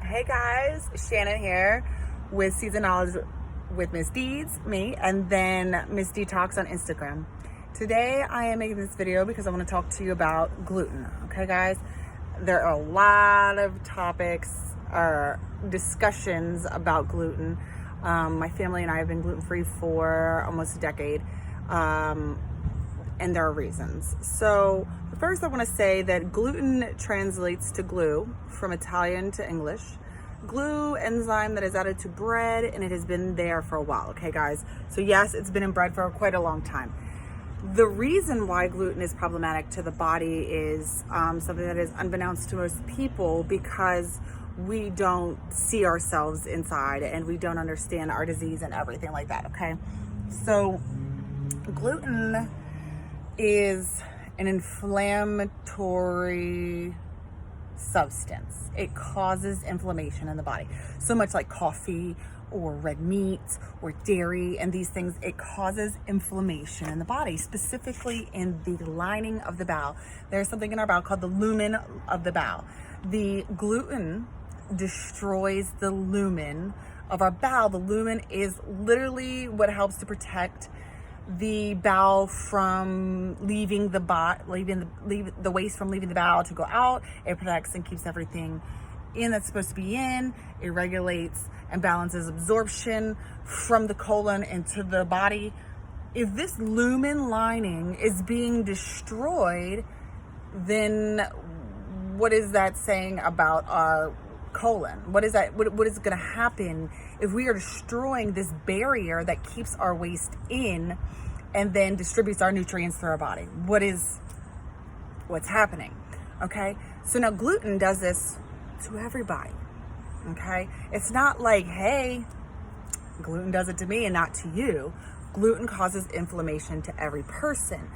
Hey guys, Shannon here with Season Knowledge with Miss Deeds, me, and then Miss D Talks on Instagram. Today I am making this video because I want to talk to you about gluten. Okay guys, there are a lot of topics or discussions about gluten. My family and I have been gluten-free for almost a decade. And there are reasons. So first I want to say that gluten translates to glue from Italian to English. Glue enzyme that is added to bread, and it has been there for a while, okay guys? So yes, it's been in bread for quite a long time. The reason why gluten is problematic to the body is something that is unbeknownst to most people, because we don't see ourselves inside and we don't understand our disease and everything like that, okay? So gluten is an inflammatory substance. It causes inflammation in the body. So much like coffee or red meat or dairy and these things, it causes inflammation in the body, specifically in the lining of the bowel. There's something in our bowel called the lumen of the bowel. The gluten destroys the lumen of our bowel. The lumen is literally what helps to protect the bowel from leaving the the waste from leaving the bowel to go out. It protects and keeps everything in that's supposed to be in. It regulates and balances absorption from the colon into the body. If this lumen lining is being destroyed, then what is that saying about our colon? What is that? What is going to happen if we are destroying this barrier that keeps our waste in and then distributes our nutrients through our body? What's happening? Okay, so now gluten does this to everybody. Okay, it's not like, hey, gluten does it to me and not to you. Gluten causes inflammation to every person.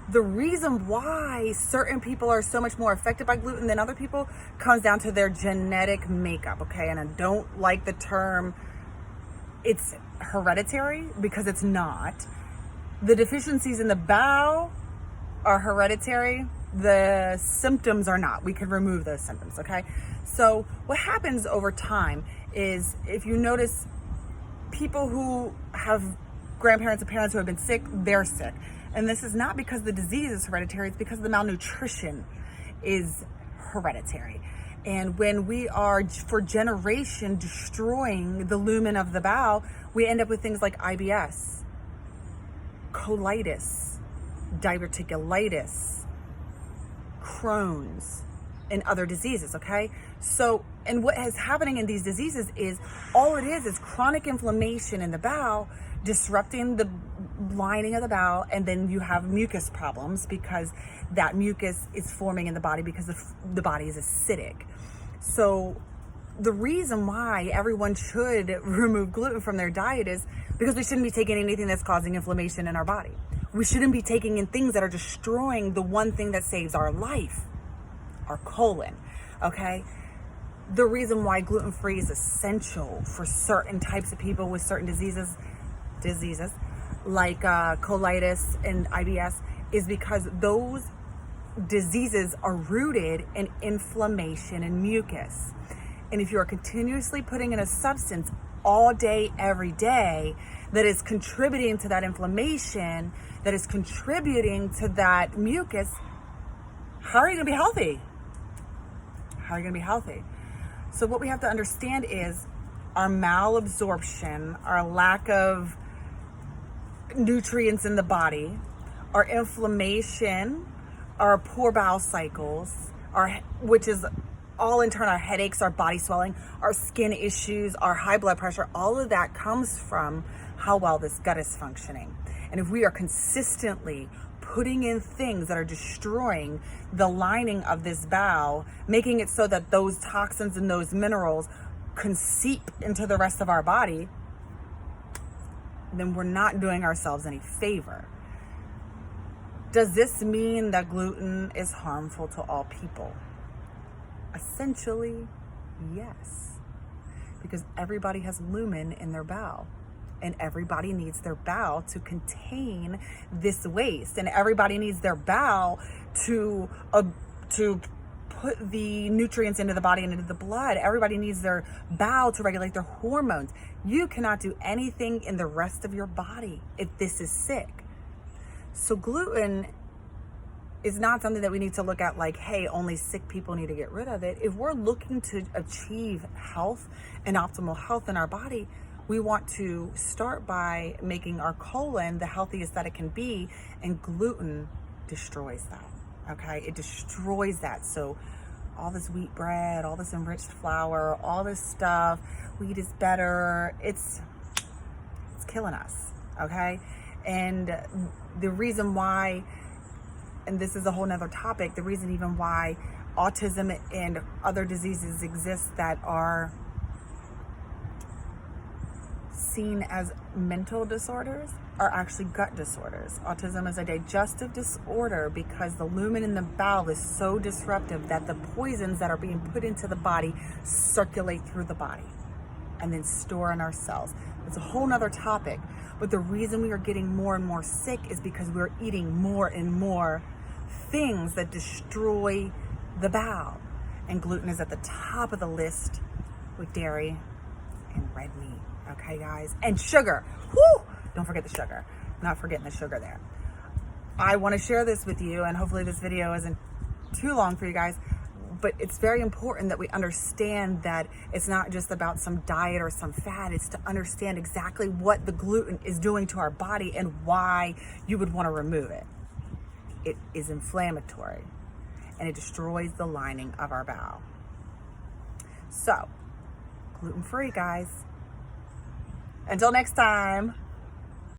The reason why certain people are so much more affected by gluten than other people comes down to their genetic makeup, okay? And I don't like the term it's hereditary, because it's not. The deficiencies in the bowel are hereditary. The symptoms are not. We can remove those symptoms, okay? So what happens over time is, if you notice, people who have grandparents and parents who have been sick, they're sick. And this is not because the disease is hereditary, it's because the malnutrition is hereditary. And when we are, for generation, destroying the lumen of the bowel, we end up with things like IBS, colitis, diverticulitis, Crohn's, and other diseases, okay? So, and what is happening in these diseases is, all it is chronic inflammation in the bowel, disrupting the lining of the bowel, and then you have mucus problems because that mucus is forming in the body because the body is acidic. So the reason why everyone should remove gluten from their diet is because we shouldn't be taking anything that's causing inflammation in our body. We shouldn't be taking in things that are destroying the one thing that saves our life, our colon, okay? The reason why gluten-free is essential for certain types of people with certain diseases like colitis and IBS is because those diseases are rooted in inflammation and mucus. And if you are continuously putting in a substance all day, every day, that is contributing to that inflammation, that is contributing to that mucus, how are you going to be healthy? How are you going to be healthy? So what we have to understand is our malabsorption, our lack of nutrients in the body, our inflammation, our poor bowel cycles, which is all in turn our headaches, our body swelling, our skin issues, our high blood pressure, all of that comes from how well this gut is functioning. And if we are consistently putting in things that are destroying the lining of this bowel, making it so that those toxins and those minerals can seep into the rest of our body, then we're not doing ourselves any favor. Does this mean that gluten is harmful to all people? Essentially, yes. Because everybody has lumen in their bowel. And everybody needs their bowel to contain this waste. And everybody needs their bowel to put the nutrients into the body and into the blood. Everybody needs their bowel to regulate their hormones. You cannot do anything in the rest of your body if this is sick. So gluten is not something that we need to look at like, hey, only sick people need to get rid of it. If we're looking to achieve health and optimal health in our body, we want to start by making our colon the healthiest that it can be, and gluten destroys that, okay? It destroys that. So all this wheat bread, all this enriched flour, all this stuff, wheat is better, it's killing us, okay? And the reason why, and this is a whole nother topic, the reason even why autism and other diseases exist that are seen as mental disorders are actually gut disorders. Autism is a digestive disorder because the lumen in the bowel is so disruptive that the poisons that are being put into the body circulate through the body and then store in our cells. It's a whole nother topic, but the reason we are getting more and more sick is because we're eating more and more things that destroy the bowel. And gluten is at the top of the list with dairy and red meat. Okay, guys? And sugar. Woo! Don't forget the sugar. Not forgetting the sugar there. I want to share this with you, and hopefully this video isn't too long for you guys, but it's very important that we understand that it's not just about some diet or some fad. It's to understand exactly what the gluten is doing to our body and why you would want to remove it. It is inflammatory, and it destroys the lining of our bowel. So, gluten-free, guys. Until next time.